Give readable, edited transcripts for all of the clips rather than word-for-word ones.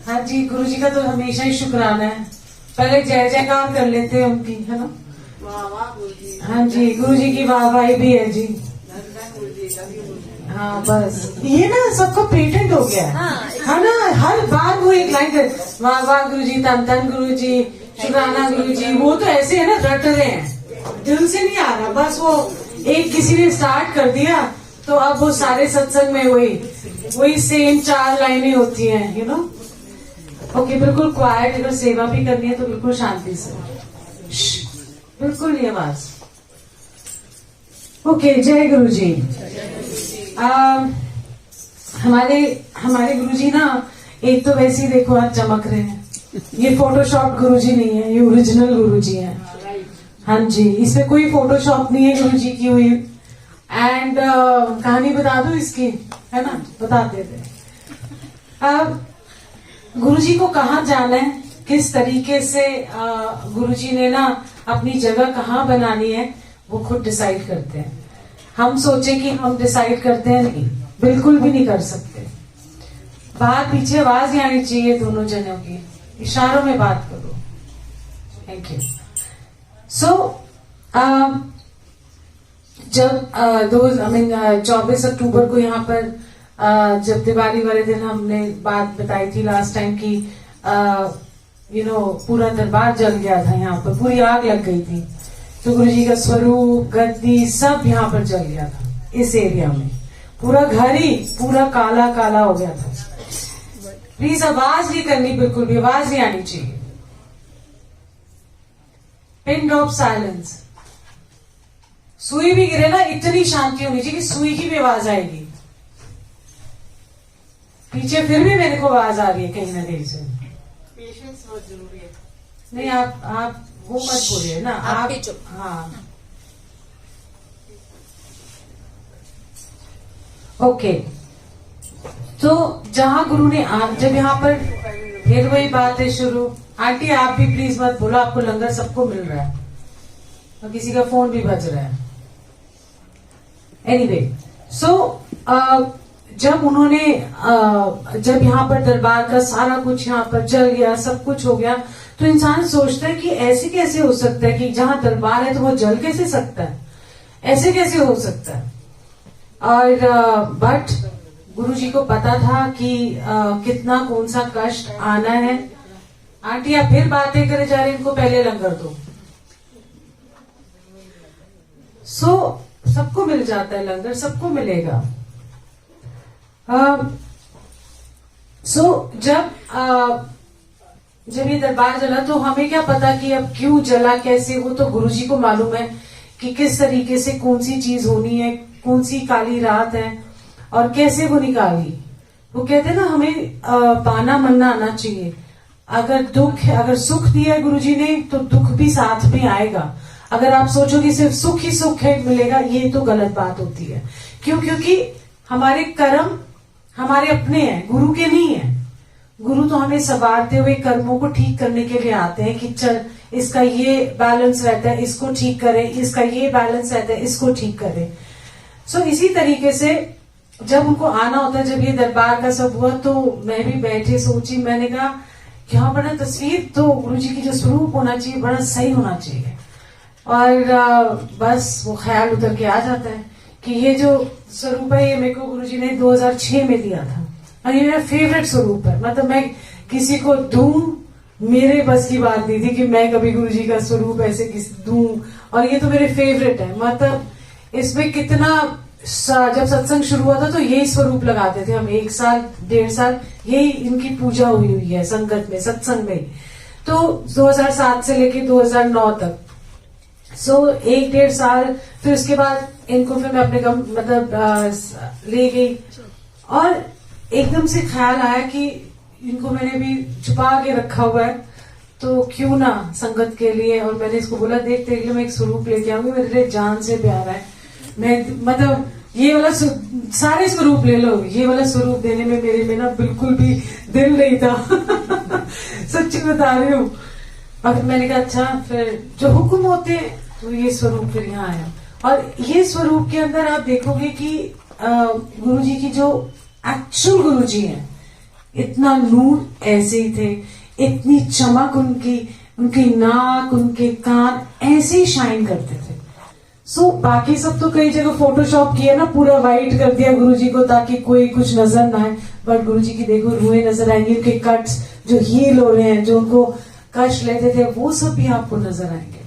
हाँ जी, गुरु जी का तो हमेशा ही शुक्राना है। पहले जय जयकार कर लेते हैं उनकी, है ना। वाह वाह गुरु जी। हाँ जी, गुरु जी की वाहवाही भी है जी। गुरु जी का भी गुरु जी। हाँ बस ये ना सबको पेटेंट हो गया है, है ना। हर बार वो एक लाइन कर, वाह वाह गुरु जी, तन तन गुरु जी, शुक्राना गुरु जी। वो तो ऐसे है ना, रट रहे हैं, दिल से नहीं आ रहा। बस वो एक किसी ने स्टार्ट कर दिया तो अब वो सारे सत्संग में वही सेम 4 लाइनें होती हैं, यू नो। ओके, बिल्कुल क्वाइट। अगर सेवा भी करनी है तो बिल्कुल शांति से, बिल्कुल नहीं आवाज। ओके, जय गुरु जी। हमारे गुरु जी ना, एक तो वैसे ही देखो आज चमक रहे हैं। ये फोटोशॉप गुरु जी नहीं है, ये ओरिजिनल गुरु जी है। हाँ जी, इसमें कोई फोटोशॉप नहीं है गुरु जी की हुई। एंड कहानी बता दो इसकी, है ना, बताते थे। गुरु जी को कहाँ जाना है, किस तरीके से गुरु जी ने ना अपनी जगह कहाँ बनानी है, वो खुद डिसाइड करते हैं। हम सोचे कि हम डिसाइड करते हैं, नहीं, बिल्कुल भी नहीं कर सकते। बात पीछे आवाज ही आनी चाहिए दोनों जनों की, इशारों में बात करो। Thank you. सो जब 24 अक्टूबर को यहाँ पर जब दिवाली वाले दिन हमने बात बताई थी लास्ट टाइम की, पूरा दरबार जल गया था, यहाँ पर पूरी आग लग गई थी। तो गुरु जी का स्वरूप, गद्दी, सब यहाँ पर जल गया था। इस एरिया में पूरा घर ही पूरा काला काला हो गया था। प्लीज आवाज नहीं करनी, बिल्कुल भी आवाज नहीं आनी चाहिए। Pin drop silence. सुई भी गिरे ना, इतनी शांति होनी चाहिए कि सुई की भी आवाज आएगी। पीछे फिर भी मेरे को आवाज आ रही है कहीं ना कहीं से। पेशेंस बहुत जरूरी है। नहीं, आप वो मत बोलिए ना, आप हाँ। ओके, तो जहां गुरु ने जब यहाँ पर फिर वही बात है शुरू। आंटी आप भी प्लीज मत बोलो, आपको लंगर सबको मिल रहा है और किसी का फोन भी बज रहा है। एनीवे, सो जब उन्होंने जब यहाँ पर दरबार का सारा कुछ यहाँ पर जल गया, सब कुछ हो गया, तो इंसान सोचता है कि ऐसे कैसे हो सकता है कि जहां दरबार है तो वो जल कैसे सकता है, ऐसे कैसे हो सकता है। और बट गुरु जी को पता था कि कितना कौन सा कष्ट आना है। आंटी आप फिर बातें करे जा रहे, इनको पहले लंगर दो। सो सबको मिल जाता है लंगर, सबको मिलेगा। जब ये दरबार जला तो हमें क्या पता कि अब क्यों जला, कैसे, वो तो गुरु जी को मालूम है कि किस तरीके से कौन सी चीज होनी है, कौन सी काली रात है और कैसे वो निकाली। वो कहते हैं ना, हमें पाना मनना आना चाहिए। अगर दुख है, अगर सुख दिया है गुरु जी ने, तो दुख भी साथ में आएगा। अगर आप सोचोगे सिर्फ सुख ही सुख है मिलेगा, ये तो गलत बात होती है। क्योंकि हमारे कर्म हमारे अपने हैं, गुरु के नहीं है। गुरु तो हमें संवारते हुए कर्मों को ठीक करने के लिए आते हैं कि चल इसका ये बैलेंस रहता है, इसको ठीक करे, इसका ये बैलेंस रहता है, इसको ठीक करे। सो इसी तरीके से जब उनको आना होता है, जब ये दरबार का सब हुआ, तो मैं भी बैठे सोची, मैंने कहा यहाँ पर ना तस्वीर तो गुरु जी की जो स्वरूप होना चाहिए बड़ा सही होना चाहिए। और बस वो ख्याल उतर के आ जाता है कि ये जो स्वरूप है, ये मेरे को गुरु जी ने 2006 में दिया था और ये मेरा फेवरेट स्वरूप है। मतलब मैं किसी को दूं, मेरे बस की बात नहीं थी कि मैं कभी गुरु जी का स्वरूप ऐसे किसी दूं, और ये तो मेरे फेवरेट है। मतलब इसमें कितना, जब सत्संग शुरू हुआ था तो यही स्वरूप लगाते थे हम, 1 साल 1.5 साल यही इनकी पूजा हुई है संगत में, सत्संग में। तो 2007 से लेके 2009 तक, सो 1.5 साल। फिर उसके बाद इनको फिर मैं अपने ले गई और एकदम से ख्याल आया कि इनको मैंने भी छुपा के रखा हुआ है, तो क्यों ना संगत के लिए। और मैंने इसको बोला, देख तेरे लिए मैं एक स्वरूप लेके आऊंगी, मेरे लिए जान से प्यारा है। मैं मतलब ये वाला सारे स्वरूप ले लो, ये वाला स्वरूप देने में मेरे में ना बिल्कुल भी दिल नहीं था। सच्ची बता रही हूँ। और मैंने कहा अच्छा, फिर जो हुक्म होते हैं तो ये स्वरूप फिर यहाँ आया। और ये स्वरूप के अंदर आप देखोगे कि गुरु जी की जो एक्चुअल गुरु जी हैं, इतना नूर ऐसे ही थे, इतनी चमक उनकी नाक, उनके कान ऐसे ही शाइन करते थे। सो बाकी सब तो कई जगह फोटोशॉप किया ना, पूरा वाइट कर दिया गुरुजी को ताकि कोई कुछ नजर ना आए, बट गुरुजी की देखो रुएं नजर आएंगी, उनके कट्स जो हील हो रहे हैं, जो उनको कष्ट लेते थे, वो सब भी आपको नजर आएंगे।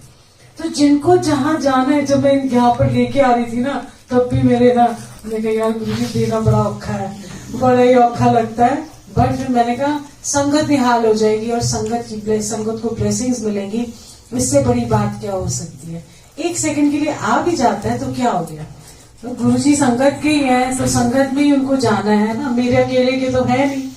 तो जिनको जहां जाना है, जब मैं यहाँ पर लेके आ रही थी ना, तब भी मैंने कहा यार गुरुजी देना बड़ा औखा है, बड़ा ही औखा लगता है, बट फिर मैंने कहा संगत भी हाल हो जाएगी और संगत को ब्लेसिंग्स मिलेंगी, इससे बड़ी बात क्या हो सकती है। एक सेकंड के लिए आ भी जाता है तो क्या हो गया, तो गुरुजी संगत के ही है, तो संगत में ही उनको जाना है ना, मेरे अकेले के तो है नहीं।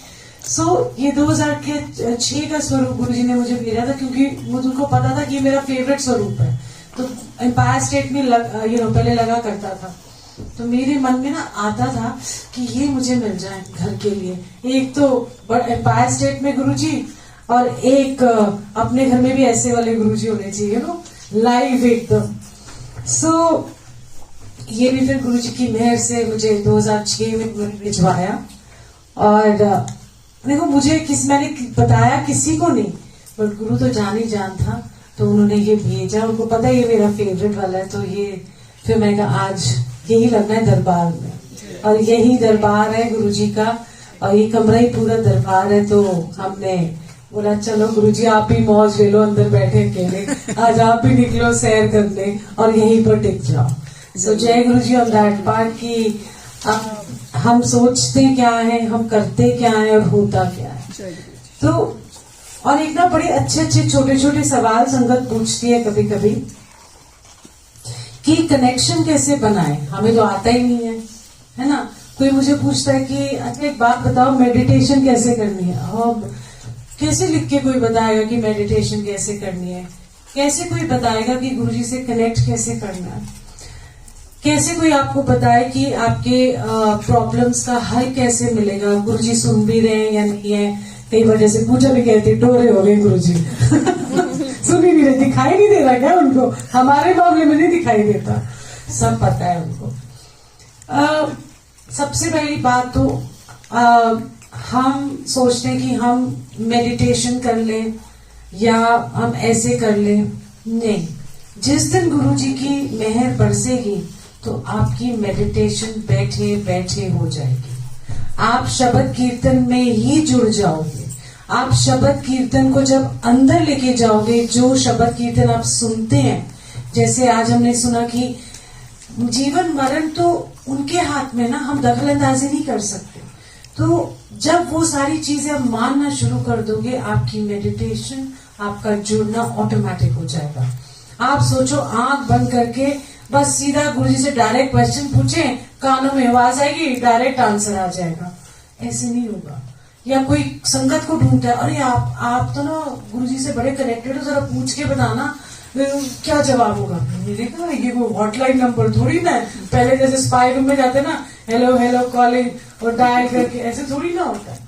सो ये 2006 का स्वरूप गुरुजी ने मुझे भेजा था, क्योंकि मुझे उनको पता था कि ये मेरा फेवरेट स्वरूप है। तो एम्पायर स्टेट में पहले लगा करता था, तो मेरे मन में ना आता था कि ये मुझे मिल जाए घर के लिए, एक तो एम्पायर स्टेट में गुरुजी, और एक अपने घर में भी ऐसे वाले गुरुजी होने चाहिए नो, लाइव एकदम। सो ये भी फिर गुरुजी की मेहर से मुझे 2006 में भिजवाया, और देखो मैंने बताया किसी को नहीं, बट गुरु तो जान ही जान था, तो उन्होंने ये भेजा, उनको पता है ये मेरा फेवरेट वाला है, तो ये फिर मैंने कहा आज यही लगना है दरबार में, और यही दरबार है गुरुजी का, और ये कमरा ही पूरा दरबार है। तो हमने बोला चलो गुरुजी आप भी मौज ले लो, अंदर बैठे अकेले, आज आप भी निकलो सैर करने और यहीं पर टिक जाओ। सो जय गुरुजी ऑन दैट पार्ट की हम सोचते क्या है, हम करते क्या है और होता क्या है। तो और एक ना बड़े अच्छे छोटे छोटे सवाल संगत पूछती है कभी कभी कि कनेक्शन कैसे बनाए, हमें तो आता ही नहीं है ना। कोई मुझे पूछता है कि अच्छा एक बात बताओ मेडिटेशन कैसे करनी है, और कैसे लिख के कोई बताएगा कि मेडिटेशन कैसे करनी है, कैसे कोई बताएगा कि गुरुजी से कनेक्ट कैसे करना है, कैसे कोई आपको बताए कि आपके प्रॉब्लम्स का हल कैसे मिलेगा, गुरुजी सुन भी रहे हैं या नहीं है। कई बार जैसे पूजा भी कहती डोरे हो गए गुरुजी सुन ही नहीं रहे, दिखाई नहीं दे रहा क्या उनको, हमारे मामले में नहीं दिखाई देता, सब पता है उनको। सबसे पहली बात तो हम सोचते हैं कि हम मेडिटेशन कर लें या हम ऐसे कर लें, नहीं। जिस दिन गुरुजी की मेहर बरसेगी तो आपकी मेडिटेशन बैठे बैठे हो जाएगी, आप शब्द कीर्तन में ही जुड़ जाओगे। आप शब्द कीर्तन को जब अंदर लेके जाओगे, जो शब्द कीर्तन आप सुनते हैं, जैसे आज हमने सुना कि जीवन मरण तो उनके हाथ में ना, हम दखल अंदाजी नहीं कर सकते। तो जब वो सारी चीजें आप मानना शुरू कर दोगे, आपकी मेडिटेशन, आपका जुड़ना ऑटोमेटिक हो जाएगा। आप सोचो आंख बंद करके बस सीधा गुरुजी से डायरेक्ट क्वेश्चन पूछे, कानों में आवाज आएगी, डायरेक्ट आंसर आ जाएगा, ऐसे नहीं होगा। या कोई संगत को ढूंढता है, अरे आप तो ना गुरुजी से बड़े कनेक्टेड हो, जरा पूछ के बताना क्या जवाब होगा। मैंने कहा ये वो हॉटलाइन नंबर थोड़ी ना है, पहले जैसे स्पाई रूम में जाते ना, हेलो हेलो कॉलिंग और डायल करके, ऐसे थोड़ी ना होता है।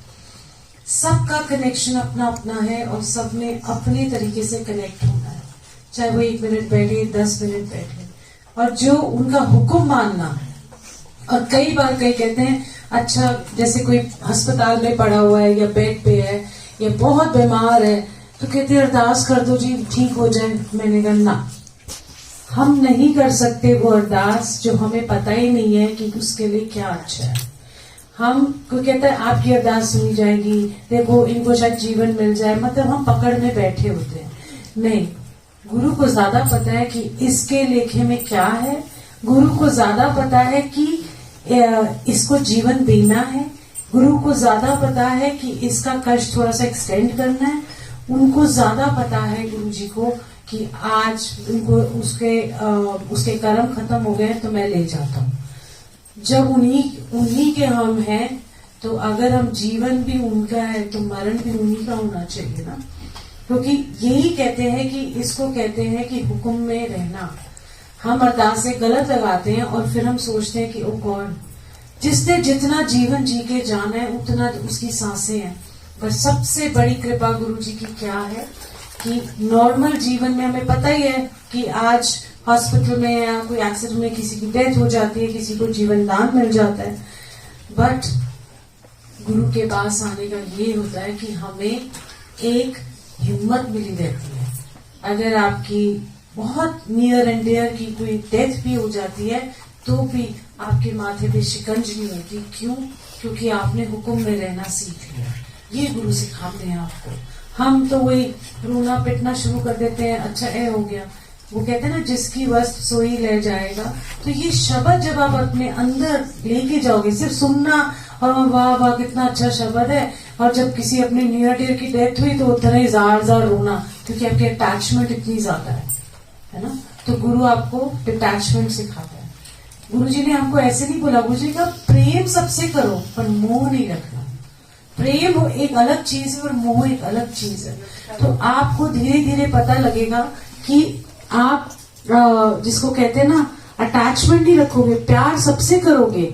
सबका कनेक्शन अपना अपना है और सब में अपने तरीके से कनेक्ट होना है, चाहे वो 1 मिनट बैठे 10 मिनट बैठे, और जो उनका हुक्म मानना है। और कई बार कई कहते हैं अच्छा जैसे कोई अस्पताल में पड़ा हुआ है या बेड पे है या बहुत बीमार है, तो कहते हैं अरदास कर दो जी ठीक हो जाए। मैंने कहा ना, हम नहीं कर सकते वो अरदास जो हमें पता ही नहीं है कि उसके लिए क्या अच्छा है। हम कोई कहता है आपकी अरदास सुनी जाएगी, देखो इनको शायद जीवन मिल जाए, मतलब हम पकड़ में बैठे होते हैं। नहीं, गुरु को ज्यादा पता है कि इसके लेखे में क्या है, गुरु को ज्यादा पता है कि इसको जीवन देना है, गुरु को ज्यादा पता है कि इसका कष्ट थोड़ा सा एक्सटेंड करना है, उनको ज्यादा पता है गुरु जी को कि आज उनको उसके कर्म खत्म हो गए तो मैं ले जाता हूँ। जब उन्हीं के हम हैं, तो अगर हम जीवन भी उनका है तो मरण भी उन्हीं का होना चाहिए ना, क्योंकि यही कहते हैं कि इसको कहते हैं कि हुक्म में रहना। हम अरदासें गलत लगाते हैं और फिर हम सोचते हैं कि ओ गॉड, जिसने जितना जीवन जी के जाना है उतना उसकी सांसें हैं। पर सबसे बड़ी कृपा गुरु जी की क्या है कि नॉर्मल जीवन में हमें पता ही है कि आज हॉस्पिटल में या कोई एक्सीडेंट में किसी की डेथ हो जाती है, किसी को जीवन दान मिल जाता है, बट गुरु के पास आने का ये होता है कि हमें एक हिम्मत मिली रहती है। अगर आपकी बहुत नियर एंड डियर की कोई डेथ भी हो जाती है तो भी आपके माथे पे शिकंज नहीं होती। क्यों? क्योंकि आपने हुक्म में रहना सीख लिया। ये गुरु सिखाते हैं आपको। हम तो वही रोना पिटना शुरू कर देते हैं, अच्छा हो गया। वो कहते हैं ना, जिसकी वस्त सोई ले जाएगा। तो ये शब्द जब आप अपने अंदर लेके जाओगे, सिर्फ सुनना और वाह वाह कितना अच्छा शब्द है, और जब किसी अपने नियर डियर की डेथ हुई तो उतना ही जार जार रोना, क्योंकि आपकी अटैचमेंट इतनी ज्यादा है ना। तो गुरु आपको डिटैचमेंट सिखाता है। गुरु जी ने हमको ऐसे नहीं बोला, गुरु जी का प्रेम सबसे करो पर मोह नहीं रखना। प्रेम एक अलग चीज है और मोह एक अलग चीज है। तो आपको धीरे धीरे पता लगेगा कि आप जिसको कहते हैं ना, अटैचमेंट नहीं रखोगे, प्यार सबसे करोगे,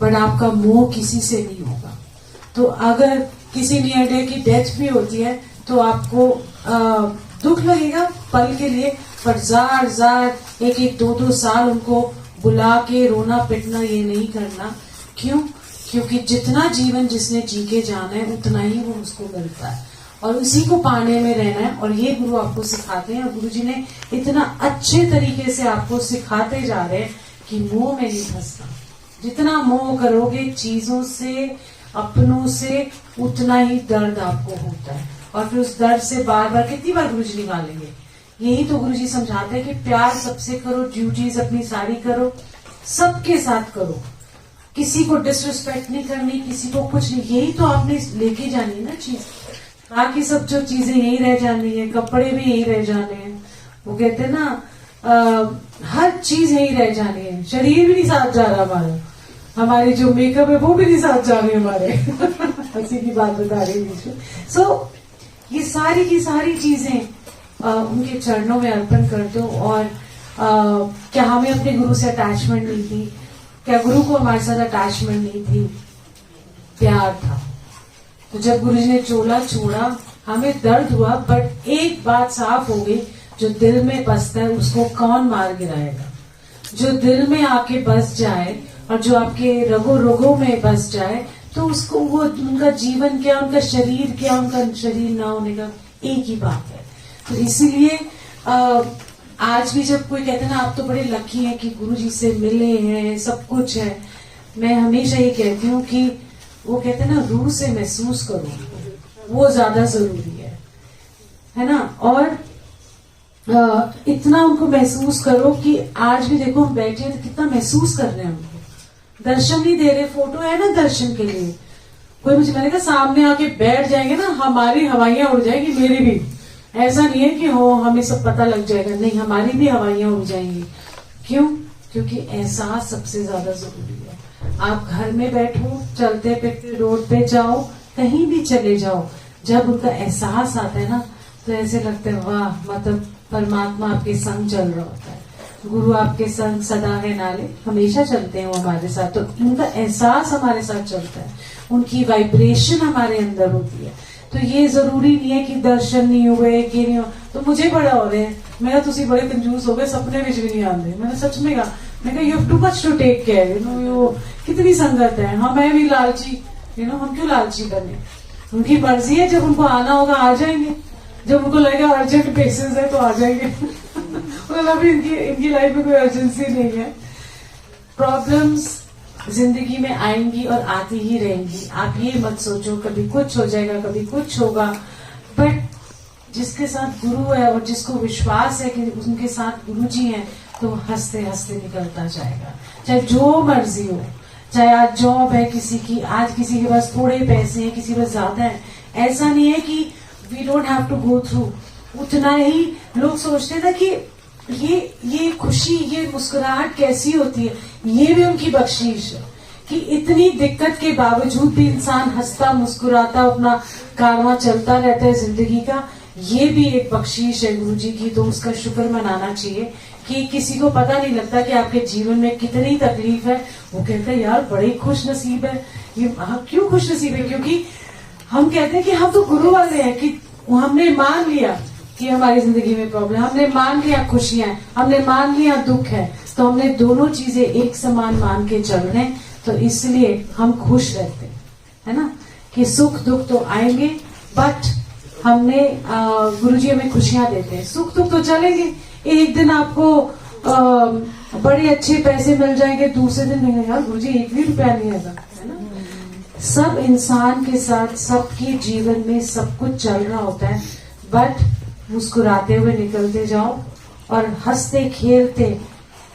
बट आपका मोह किसी से नहीं होगा। तो अगर किसी नियर डियर की डेथ भी होती है तो आपको दुख लगेगा पल के लिए, पर जार जार एक एक दो दो साल उनको बुला के रोना पिटना ये नहीं करना। क्यों? क्योंकि जितना जीवन जिसने जी के जाना है उतना ही वो उसको मिलता है, और उसी को पाने में रहना है। और ये गुरु आपको सिखाते हैं, और गुरु जी ने इतना अच्छे तरीके से आपको सिखाते जा रहे हैं कि मोह में नहीं फंसना। जितना मोह करोगे चीजों से, अपनों से, उतना ही दर्द आपको होता है, और फिर उस दर्द से बार बार कितनी बार गुरु जी निकालेंगे। यही तो गुरु जी समझाते हैं कि प्यार सबसे करो, ड्यूटीज अपनी सारी करो, सबके साथ करो, किसी को डिसरिस्पेक्ट नहीं करनी, किसी को कुछ नहीं। यही तो आपने लेके जानी है ना चीज। बाकी सब जो चीजें यही रह जानी है, कपड़े भी यही रह जाने हैं, वो कहते हैं ना हर चीज यही रह जानी है। शरीर भी नहीं साथ जा रहा हमारा, हमारे जो मेकअप है वो भी नहीं साथ जा रहे हमारे हंसी की बात बता रही हूँ। सो ये सारी की सारी चीजें उनके चरणों में अर्पण कर दो। और क्या हमें अपने गुरु से अटैचमेंट नहीं थी? क्या गुरु को हमारे साथ अटैचमेंट नहीं थी? प्यार था। तो जब गुरु जी ने चोला छोड़ा हमें दर्द हुआ, बट एक बात साफ हो गई, जो दिल में बसता है उसको कौन मार गिराएगा। जो दिल में आके बस जाए और जो आपके रगों रगों में बस जाए, तो उसको वो उनका जीवन क्या, उनका शरीर क्या, उनका शरीर ना होने का एक ही बात है। तो इसीलिए आज भी जब कोई कहते हैं ना आप तो बड़े लकी हैं कि गुरु जी से मिले हैं, सब कुछ है, मैं हमेशा ये कहती हूँ कि वो कहते हैं ना रूह से महसूस करो, वो ज्यादा जरूरी है ना। और इतना उनको महसूस करो कि आज भी देखो हम बैठे तो कितना महसूस कर रहे हैं उनको। दर्शन नहीं दे रहे, फोटो है ना दर्शन के लिए। कोई मुझे मैंने कहा सामने आके बैठ जाएंगे ना हमारी हवाइयां उड़ जाएगी, मेरी भी। ऐसा नहीं है कि हो हमें सब पता लग जाएगा, नहीं, हमारी भी हवाइयां उड़ जाएंगी। क्यों? क्योंकि एहसास सबसे ज्यादा जरूरी है। आप घर में बैठो, चलते फिरते रोड पे जाओ, कहीं भी चले जाओ, जब उनका एहसास आता है ना तो ऐसे लगता है वाह, मतलब परमात्मा आपके संग चल रहा होता है। गुरु आपके संग सदा है नाले, हमेशा चलते हैं वो हमारे साथ। तो उनका एहसास हमारे साथ चलता है, उनकी वाइब्रेशन हमारे अंदर होती है। तो ये जरूरी नहीं है कि दर्शन नहीं हुए कि नहीं हो तो मुझे बड़ा हो रहे हैं, मैं तुसी बड़े कंजूस हो गए, सपने में भी नहीं आते। मैंने सच में कहा, मैं कहा you have too much to take care, you know, यो कितनी संगत है। हाँ मैं भी लालची, यू नो, हम क्यों लालची बने? उनकी मर्जी है, जब उनको आना होगा आ जाएंगे, जब उनको लगेगा अर्जेंट बेसिस है तो आ जाएंगे मतलब अभी इनकी लाइफ में कोई अर्जेंसी नहीं है। प्रॉब्लम्स जिंदगी में आएंगी और आती ही रहेंगी। आप ये मत सोचो कभी कुछ हो जाएगा कभी कुछ होगा, बट जिसके साथ गुरु है और जिसको विश्वास है कि उनके साथ गुरु जी हैं, तो हंसते हंसते निकलता जाएगा। चाहे जो मर्जी हो, चाहे आज जॉब है किसी की, आज किसी के पास थोड़े पैसे हैं, किसी के पास ज्यादा है, ऐसा नहीं है कि we don't have to go through. उतना ही लोग सोचते थे कि ये खुशी, ये मुस्कुराहट कैसी होती है, ये भी उनकी बख्शीश है कि इतनी दिक्कत के बावजूद भी इंसान हंसता मुस्कुराता अपना कारवां चलता रहता है जिंदगी का। ये भी एक बख्शीश है गुरु जी की, तो उसका शुक्र मनाना चाहिए कि किसी को पता नहीं लगता कि आपके जीवन में कितनी तकलीफ है। वो कहते हैं यार बड़े खुश नसीब है ये। क्यों खुश नसीब है? क्योंकि हम कहते हैं कि हम तो गुरु वाले हैं, कि हमने मान लिया कि हमारी जिंदगी में प्रॉब्लम, हमने मान लिया खुशियां, हमने मान लिया दुख है, तो हमने दोनों चीजें एक समान मान के चल रहे हैं, तो इसलिए हम खुश रहते हैं, है ना। कि सुख दुख तो आएंगे, बट हमने गुरुजी हमें खुशियां देते हैं। सुख दुख तो चलेंगे, एक दिन आपको बड़े अच्छे पैसे मिल जाएंगे, दूसरे दिन नहीं, यार गुरुजी 1 भी रुपया नहीं आएगा, है ना। सब इंसान के साथ सबके जीवन में सब कुछ चल रहा होता है, बट मुस्कुराते हुए निकलते जाओ और हंसते खेलते,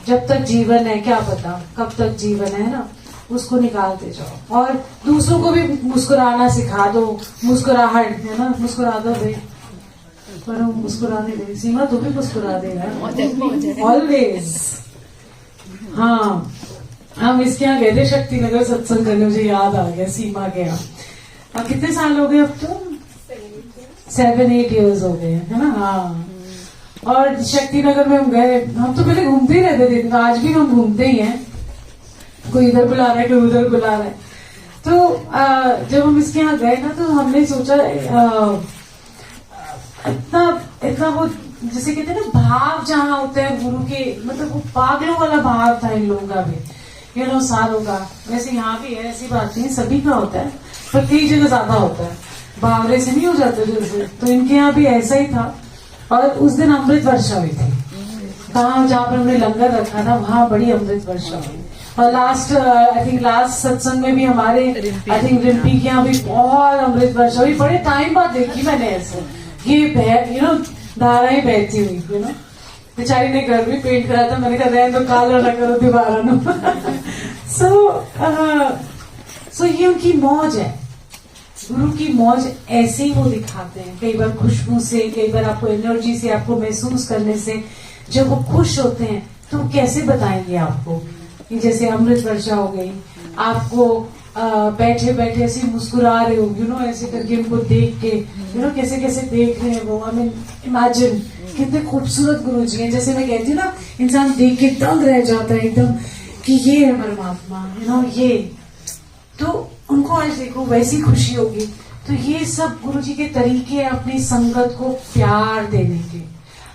जब तक जीवन है क्या पता कब तक जीवन है ना, उसको निकालते जाओ और दूसरों को भी मुस्कुराना सिखा दो। मुस्कुराहट है ना, मुस्कुरा दो भाई, पर हम मुस्कुराने दे। सीमा तू भी मुस्कुरा दे यार, ऑलवेज। हाँ, हम इसके यहाँ गए थे शक्तिनगर सत्संग करने, मुझे याद आ गया सीमा के यहाँ। अब कितने साल हो गए अब तो? 7-8 years हो गए, है ना। हाँ, और शक्तिनगर में हम गए, हम तो पहले घूमते ही रहते थे, आज भी हम घूमते ही हैं, कोई इधर बुला रहा है कोई उधर बुला रहा है। तो जब हम इसके यहाँ गए ना, तो हमने सोचा इतना वो जैसे कहते हैं ना भाव जहाँ होते हैं गुरु के, मतलब वो पागलों वाला भाव था इन लोगों का भी, सालों का। वैसे यहाँ भी है, ऐसी बात नहीं, सभी का होता है, पर कई जगह ज्यादा होता है, बावरे से नहीं हो जाते जैसे, तो इनके यहाँ भी ऐसा ही था। और उस दिन अमृत वर्षा हुई थी, कहाँ जहाँ पर हमने लंगर रखा था वहां बड़ी अमृत वर्षा हुई। और लास्ट सत्संग में भी हमारे आई थिंक रिम्पी के यहाँ भी बहुत अमृत वर्षा हुई। बड़े टाइम बाद देखी मैंने ऐसे, ये धाराएं बहती हुई, बेचारी ने घर भी पेंट करा था, मैंने कहा रहने तो काला ना करो दीवारा नो। सो ये उनकी मौज है, गुरु की मौज ऐसे ही वो दिखाते हैं, कई बार खुशबू से, कई बार आपको एनर्जी से, आपको महसूस करने से। जब वो खुश होते हैं तो कैसे बताएंगे आपको, जैसे अमृत वर्षा हो गई, आपको बैठे बैठे ऐसे मुस्कुरा रहे हो, ऐसे करके उनको देख के, कैसे कैसे देख रहे हैं वो। आई मीन इमेजिन कितने खूबसूरत गुरु जी हैं। जैसे मैं कहती हूँ ना, इंसान देख के दंग रह जाता है एकदम कि ये है परमात्मा, ये तो उनको आज देखो वैसी खुशी होगी। तो ये सब गुरु जी के तरीके हैं अपनी संगत को प्यार देने के।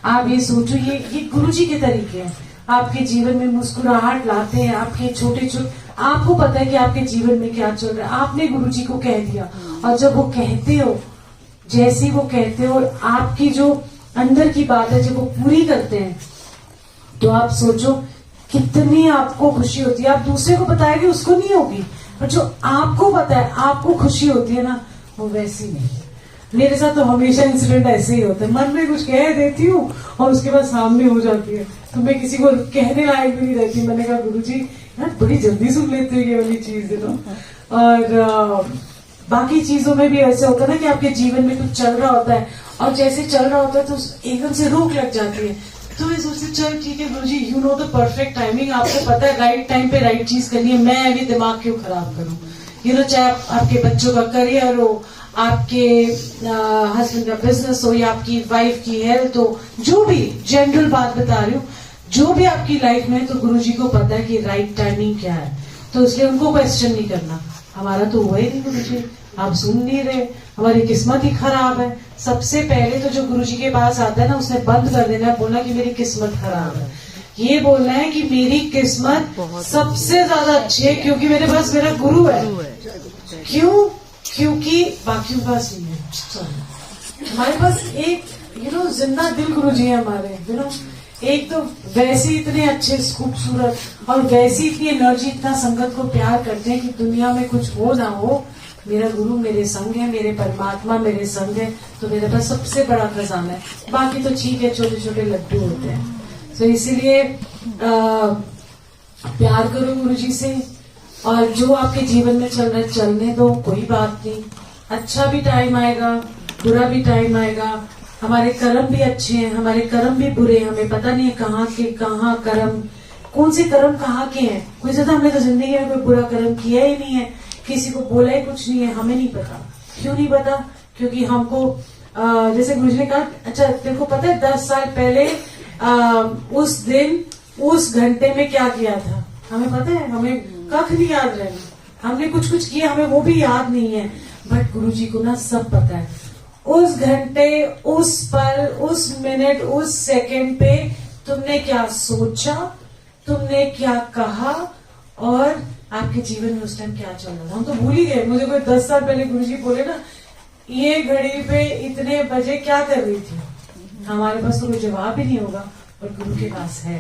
आप ये सोचो, ये गुरु जी के तरीके हैं, आपके जीवन में मुस्कुराहट लाते हैं। आपके छोटे छोटे, आपको पता है कि आपके जीवन में क्या चल रहा है, आपने गुरु जी को कह दिया, और जब वो कहते हो, जैसे वो कहते हो, और आपकी जो अंदर की बात है जब वो पूरी करते हैं, तो आप सोचो कितनी आपको खुशी होती है। आप दूसरे को बताएंगे उसको नहीं होगी, पर जो आपको पता है आपको खुशी होती है ना, वो वैसी नहीं। मेरे साथ तो हमेशा इंसिडेंट ऐसे ही होता है, मन में कुछ कह देती हूँ और उसके बाद सामने हो जाती है, तो मैं किसी को कहने लायक भी नहीं रहती। मैंने कहा गुरुजी यार बड़ी जल्दी सुन लेते हो ये वाली चीज, और बाकी चीजों में भी ऐसे होता है ना कि आपके जीवन में कुछ चल रहा होता है, और जैसे चल रहा होता है तो एकदम से रोक लग जाती है। तो मैं सोचती चल ठीक है गुरुजी, you know the perfect timing, आपको पता है राइट टाइम पे राइट चीज करनी है, मैं अभी दिमाग क्यों खराब करूं। चाहे आपके बच्चों का करियर हो, आपके हस्बैंड का बिजनेस हो, या आपकी वाइफ की हेल्थ हो, जो भी जनरल बात बता रही हूँ, जो भी आपकी लाइफ में, तो गुरुजी को पता है कि राइट टाइमिंग क्या है, तो इसलिए उनको क्वेश्चन नहीं करना। हमारा तो हुआ ही नहीं गुरुजी, आप सुन नहीं रहे, हमारी किस्मत ही खराब है। सबसे पहले तो जो गुरुजी के पास आता है ना, उसने बंद कर देना है बोलना कि मेरी किस्मत खराब है। ये बोलना है कि मेरी किस्मत सबसे ज्यादा अच्छी है, क्योंकि मेरे पास मेरा गुरु है। क्यों? क्योंकि बाकियों के पास नहीं है। हमारे पास एक जिंदा दिल गुरु जी है हमारे। एक तो वैसे इतने अच्छे खूबसूरत, और वैसी इतनी एनर्जी, इतना संगत को प्यार करते हैं कि दुनिया में कुछ हो ना हो, मेरा गुरु मेरे संग है, मेरे परमात्मा मेरे संग है, तो मेरे पास सबसे बड़ा खजाना है। बाकी तो ठीक है, छोटे छोटे लड्डू होते हैं। तो इसीलिए प्यार करो गुरु जी से, और जो आपके जीवन में चल रहा है चलने दो, कोई बात नहीं। अच्छा भी टाइम आएगा, बुरा भी टाइम आएगा। हमारे कर्म भी अच्छे हैं, हमारे कर्म भी बुरे हैं, हमें पता नहीं है कहाँ के कहाँ कर्म, कौन से कर्म कहाँ के हैं। कोई ज्यादा हमने तो जिंदगी में कोई बुरा कर्म किया ही नहीं है, किसी को बोला ही कुछ नहीं है, हमें नहीं पता। क्यों नहीं पता? क्योंकि हमको जैसे गुरुजी ने कहा, अच्छा देखो पता है 10 साल पहले उस दिन उस घंटे में क्या किया था, हमें पता है? हमें कख नहीं याद रहना, हमने कुछ कुछ किया, हमें वो भी याद नहीं है, बट गुरुजी को ना सब पता है। उस घंटे, उस पल, उस मिनट, उस सेकंड पे तुमने क्या सोचा, तुमने क्या कहा, और आपके जीवन में उस टाइम क्या चल रहा था? हम तो भूल ही गए। मुझे कोई 10 साल पहले गुरुजी बोले ना, ये घड़ी पे इतने बजे क्या कर रही थी, हमारे पास तो कोई जवाब ही नहीं होगा, और गुरु के पास है,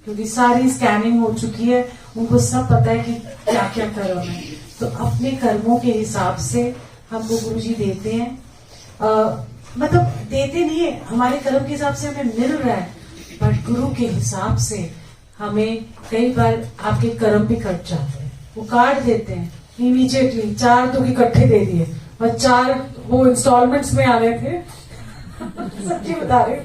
क्योंकि सारी स्कैनिंग हो चुकी है, उनको सब पता है कि क्या क्या कर्म है। तो अपने कर्मों के हिसाब से हमको गुरुजी देते हैं, मतलब देते नहीं है, हमारे कर्म के हिसाब से हमें मिल रहा है, बट गुरु के हिसाब से हमें कई बार आपके कर्म भी कट जाते हैं, वो काट देते हैं इमीडिएटली। 4 तो इकट्ठे दे दिए, और 4 वो इंस्टॉलमेंट्स में आ रहे थे सच्ची बता रहे हैं।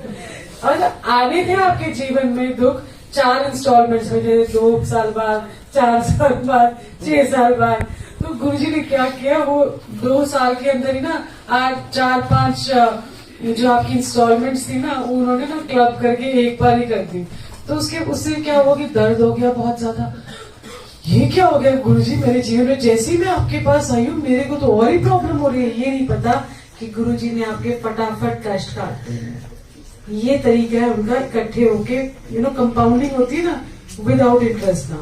और आने थे आपके जीवन में दुख 4 इंस्टॉलमेंट्स में, जैसे 2 साल बाद, 4 साल बाद, 6 साल बाद। तो गुरुजी ने क्या किया, वो 2 साल के अंदर ही ना 8, 4, 5 जो आपकी इंस्टॉलमेंट्स थी ना, उन्होंने ना क्लब करके एक बार ही कर दी। तो उससे क्या हुआ कि दर्द हो गया बहुत ज्यादा। ये क्या हो गया गुरुजी मेरे जीवन में, जैसे ही मैं आपके पास आई हूँ मेरे को तो और ही प्रॉब्लम हो रही है। ये नहीं पता कि गुरुजी ने आपके फटाफट कष्ट काट दिए। ये तरीका है उनका, इकट्ठे होके कंपाउंडिंग होती है ना, विदाउट इंटरेस्ट ना,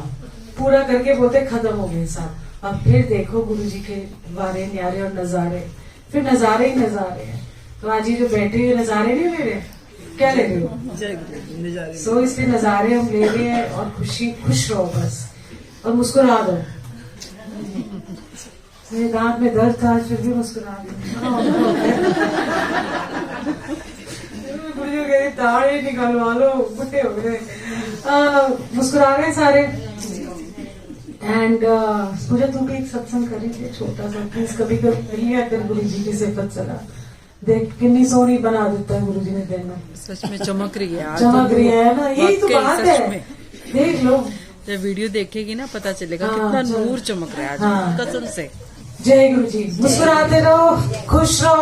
पूरा करके बोलते खत्म हो गए साहब। अब फिर देखो गुरुजी के वारे न्यारे और नजारे, फिर नजारे ही नजारे हैं। तो आज ये जो बैठे हुए नजारे नहीं ले रहे, क्या ले रहे हो? सो इसलिए नजारे हम ले रहे हैं, और खुश रहो बस, और मुस्कुरा दो। मेरे दांत में दर्द था, फिर भी मुस्कुरा दो। दाढ़ी निकलवा लो, बुढ़े हो गए। मुस्कुरा रहे सारे। एंड पूजा तू भी एक सत्संग करी थी छोटा सा, प्लीज कभी कभी लिया कर गुरु जी की सिफत सलाह। देख कितनी सोहनी बना देता है गुरु जी ने दिन में। सच में चमक रही है, चमक रही है ना, यही तो बात है। देख लो, जब वीडियो देखेगी ना पता चलेगा कितना नूर चमक रहा है आज, कसम से। जय गुरु जी। मुस्कुराते रहो, खुश रहो।